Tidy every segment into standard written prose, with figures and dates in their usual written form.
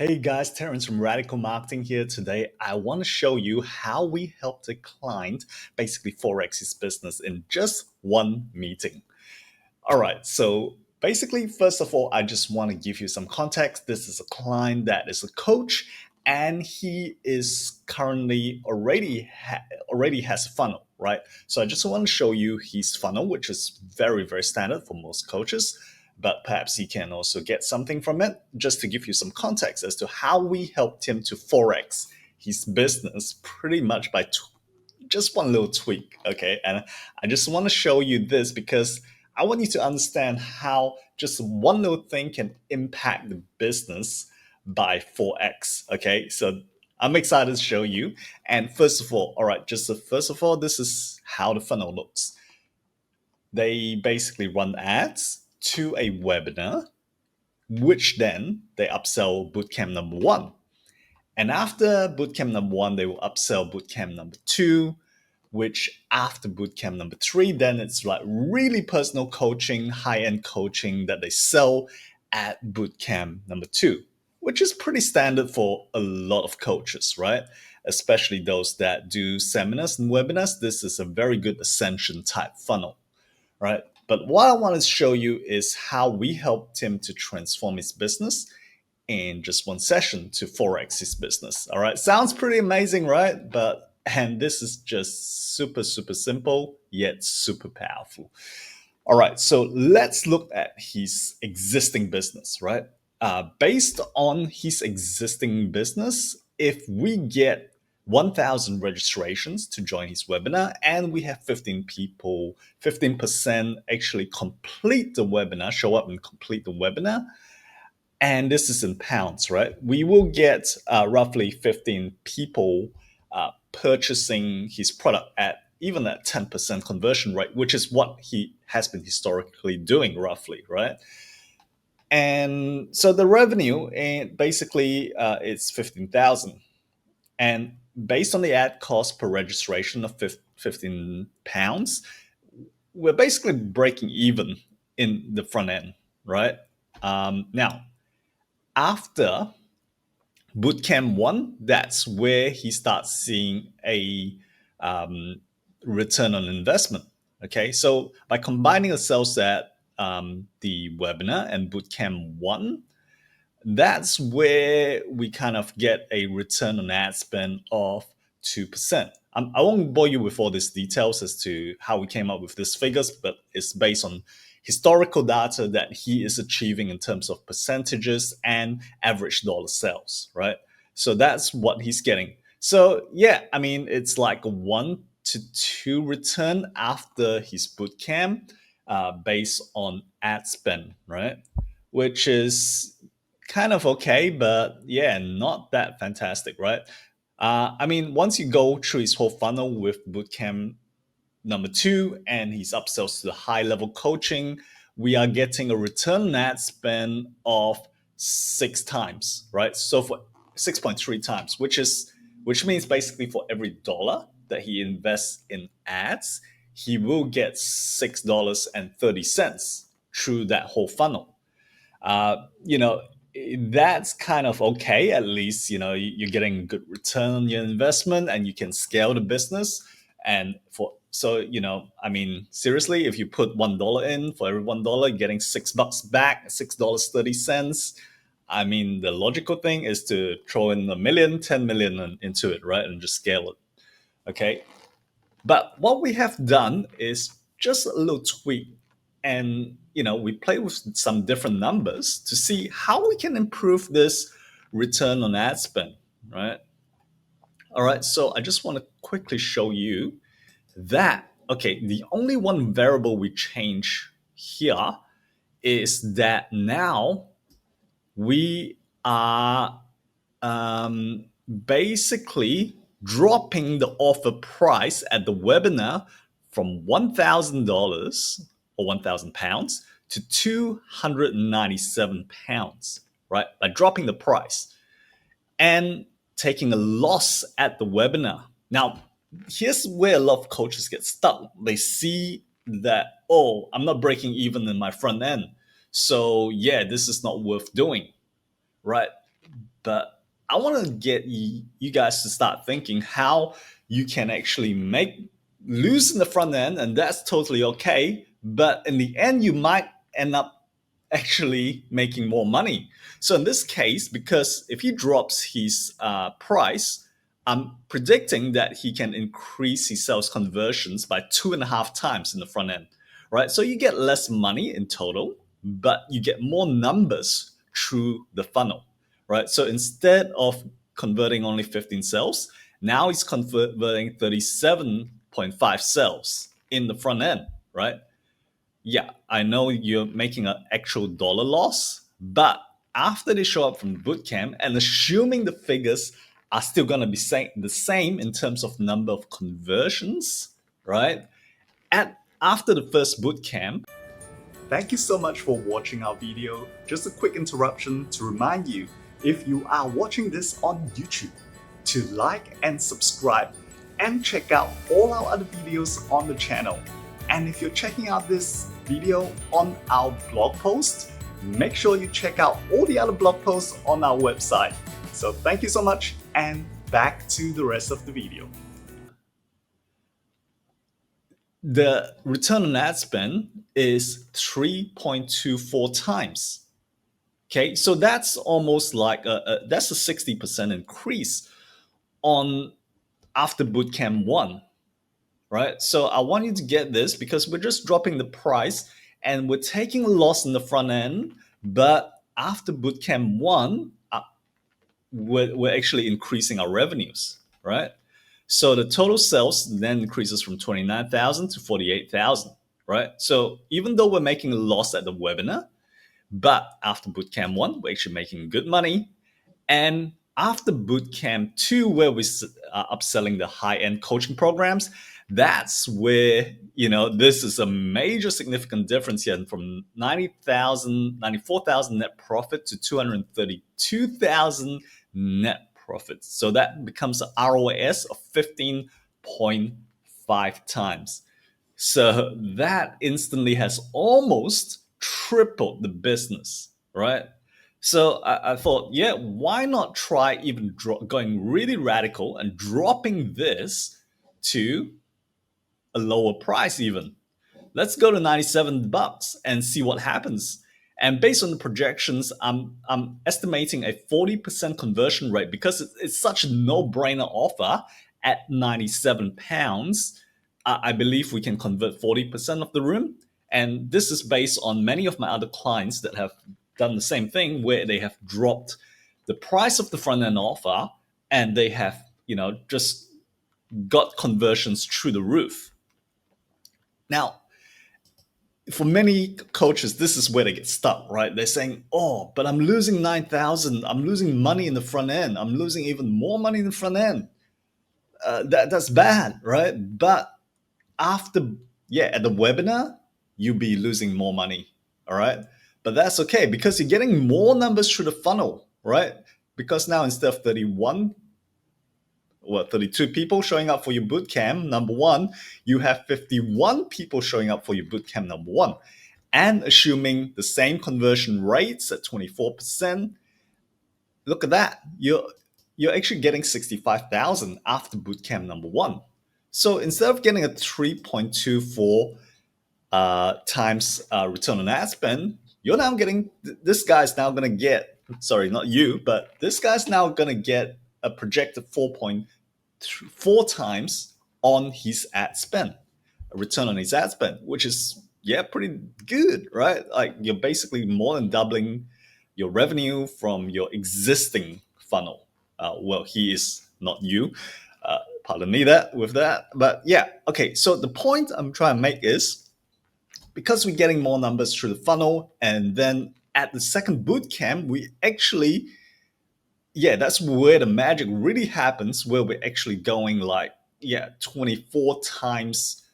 Hey guys, Terrence from Radical Marketing here. Today, I want to show you how we helped a client basically forex his business in just one meeting. All right, so basically, first of all, I just want to give you some context. This is a client that is a coach, and he is currently already has a funnel, right? So I just want to show you his funnel, which is very standard for most coaches, but perhaps he can also get something from it. Just to give you some context as to how we helped him to forex his business, pretty much by just one little tweak, okay? And I just want to show you this because I want you to understand how just one little thing can impact the business by 4x, okay? So I'm excited to show you. And first of all, all right, first of all, this is how the funnel looks. They basically run ads to a webinar, which then they upsell bootcamp number one. And after bootcamp number one, they will upsell bootcamp number two, which after bootcamp number three, then it's like really personal coaching, high-end coaching that they sell at bootcamp number two, which is pretty standard for a lot of coaches, right? Especially those that do seminars and webinars. This is a very good ascension type funnel, right? But what I want to show you is how we helped him to transform his business in just one session to forex his business. All right, sounds pretty amazing, right? And this is just super simple yet super powerful. All right, so let's look at his existing business, right? Based on his existing business, if we get 1,000 registrations to join his webinar and we have 15 people, 15% actually complete the webinar, show up and complete the webinar, and this is in pounds, right? We will get roughly 15 people purchasing his product at even at 10% conversion rate, which is what he has been historically doing roughly, right? And so the revenue basically it's 15,000. And based on the ad cost per registration of 15 pounds, we're basically breaking even in the front end, right? Now, after bootcamp one, that's where he starts seeing a return on investment. Okay, so by combining the sales at the webinar and bootcamp one, that's where we kind of get a return on ad spend of 2%. I won't bore you with all these details as to how we came up with these figures, but it's based on historical data that he is achieving in terms of percentages and average dollar sales, right? So that's what he's getting. So yeah, I mean, it's like a 1 to 2 return after his bootcamp based on ad spend, right? Which is kind of okay, but yeah, not that fantastic, right? I mean, once you go through his whole funnel with bootcamp number two and his upsells to the high level coaching, we are getting a return on ad spend of 6 times, right? So for 6.3 times, which means basically for every dollar that he invests in ads, he will get $6.30 through that whole funnel. You know, that's kind of okay. At least, you know, you're getting good return on your investment and you can scale the business. And you know, I mean, seriously, if you put $1 in, for every $1, you're getting $6 back, $6.30. I mean, the logical thing is to throw in a million, 10 million into it, right? And just scale it. Okay. But what we have done is just a little tweak, and you know, we play with some different numbers to see how we can improve this return on ad spend, right? All right, so I just want to quickly show you that, okay, the only one variable we change here is that now we are basically dropping the offer price at the webinar from $1,000 or £1,000 to £297, right? By dropping the price and taking a loss at the webinar. Now, here's where a lot of coaches get stuck. They see that, oh, I'm not breaking even in my front end. So, yeah, this is not worth doing, right? But I want to get you guys to start thinking how you can actually lose in the front end, and that's totally okay. But in the end, you might end up actually making more money. So in this case, because if he drops his price, I'm predicting that he can increase his sales conversions by 2.5 times in the front end, right? So you get less money in total, but you get more numbers through the funnel, right? So instead of converting only 15 sales, now he's converting 37.5 sales in the front end, right? Yeah, I know you're making an actual dollar loss, but after they show up from bootcamp and assuming the figures are still going to be the same in terms of number of conversions, right? After the first bootcamp. Thank you so much for watching our video. Just a quick interruption to remind you, if you are watching this on YouTube, to like and subscribe and check out all our other videos on the channel. And if you're checking out this video on our blog post, make sure you check out all the other blog posts on our website. So thank you so much, and back to the rest of the video. The return on ad spend is 3.24 times. Okay, so that's almost like that's a 60% increase on after bootcamp 1, right? So I want you to get this because we're just dropping the price and we're taking a loss in the front end, but after bootcamp 1, we're actually increasing our revenues, right? So the total sales then increases from 29,000 to 48,000, right? So even though we're making a loss at the webinar, but after bootcamp 1, we're actually making good money. And after bootcamp 2, where we are upselling the high-end coaching programs, that's where, this is a major significant difference here, from 94,000 net profit to 232,000 net profit. So that becomes an ROAS of 15.5 times. So that instantly has almost tripled the business, right? So I thought, yeah, why not try even going really radical and dropping this to a lower price even. Let's go to $97 and see what happens. And based on the projections, I'm estimating a 40% conversion rate because it's such a no-brainer offer at £97. I believe we can convert 40% of the room. And this is based on many of my other clients that have done the same thing, where they have dropped the price of the front-end offer and they have, just got conversions through the roof. Now, for many coaches, this is where they get stuck, right? They're saying, oh, but I'm losing 9,000. I'm losing money in the front end. I'm losing even more money in the front end. That's bad, right? But at the webinar, you'll be losing more money, all right? But that's okay because you're getting more numbers through the funnel, right? Because now instead of 32 people showing up for your bootcamp, number one, you have 51 people showing up for your bootcamp, number one. And assuming the same conversion rates at 24%, look at that. You're actually getting 65,000 after bootcamp number one. So instead of getting a 3.24 times return on ad spend, you're now getting, this guy's now going to get, sorry, not you, but this guy's now going to get a projected 4.4 times on his ad spend, a return on his ad spend, which is, pretty good, right? Like you're basically more than doubling your revenue from your existing funnel. Well, he is not you. Pardon me with that. But okay. So the point I'm trying to make is, because we're getting more numbers through the funnel, and then at the second bootcamp, we actually, that's where the magic really happens, where we're actually going 24 times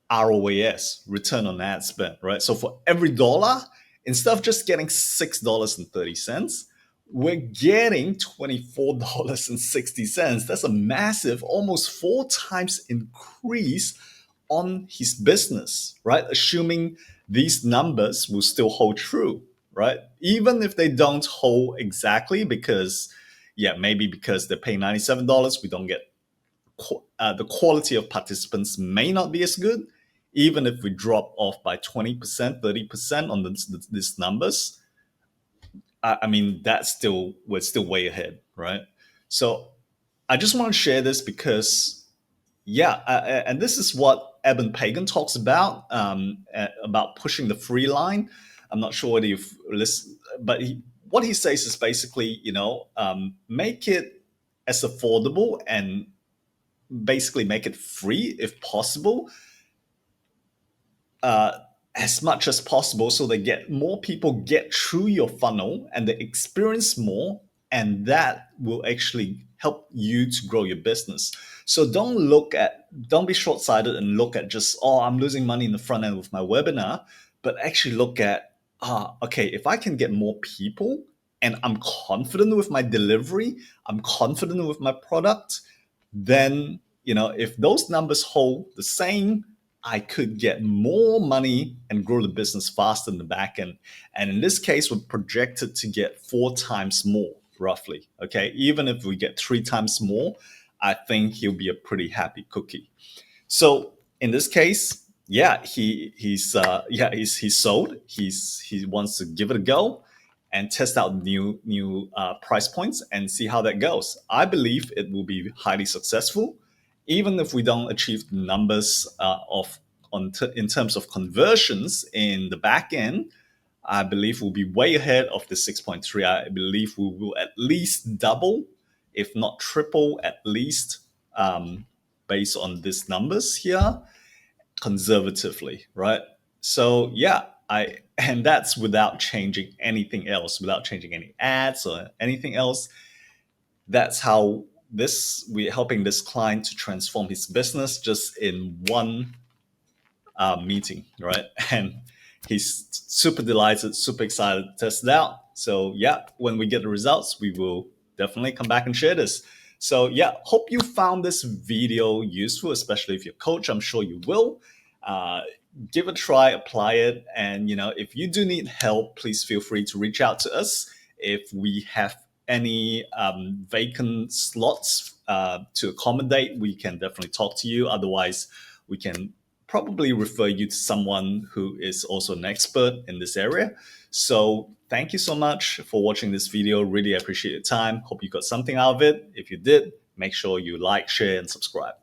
ROAS, return on ad spend, right? So for every dollar, instead of just getting $6.30, we're getting $24.60. That's a massive, almost 4 times increase on his business, right? Assuming these numbers will still hold true. right? Even if they don't hold exactly, because yeah, maybe because they pay $97, we don't get the quality of participants may not be as good. Even if we drop off by 20%, 30% on these numbers, I mean, we're still way ahead, right? So I just want to share this because, yeah, and this is what Eben Pagan talks about pushing the free line. I'm not sure whether you've listened, but what he says is basically, make it as affordable and basically make it free if possible, uh, as much as possible, so they get more people get through your funnel and they experience more, and that will actually help you to grow your business. So don't be short-sighted and look at just, oh, I'm losing money in the front end with my webinar, but actually look at, okay, if I can get more people and I'm confident with my delivery, I'm confident with my product, then if those numbers hold the same, I could get more money and grow the business faster in the back end. And in this case, we're projected to get 4 times more, roughly. Okay, even if we get 3 times more, I think he'll be a pretty happy cookie. So in this case, yeah, he's sold. He wants to give it a go and test out new price points and see how that goes. I believe it will be highly successful, even if we don't achieve the numbers in terms of conversions in the back end. I believe we'll be way ahead of the 6.3. I believe we will at least double, if not triple, at least, based on these numbers here, conservatively, right? So yeah, and that's without changing anything else, without changing any ads or anything else. That's how we're helping this client to transform his business just in one meeting, right? And he's super delighted, super excited to test it out. So yeah, when we get the results, we will definitely come back and share this. So yeah, hope you found this video useful, especially if you're a coach. I'm sure you will. Uh, Give it a try, apply it, and if you do need help, please feel free to reach out to us. If we have any vacant slots to accommodate, we can definitely talk to you. Otherwise, we can probably refer you to someone who is also an expert in this area. So thank you so much for watching this video. Really appreciate your time. Hope you got something out of it. If you did, make sure you like, share, and subscribe.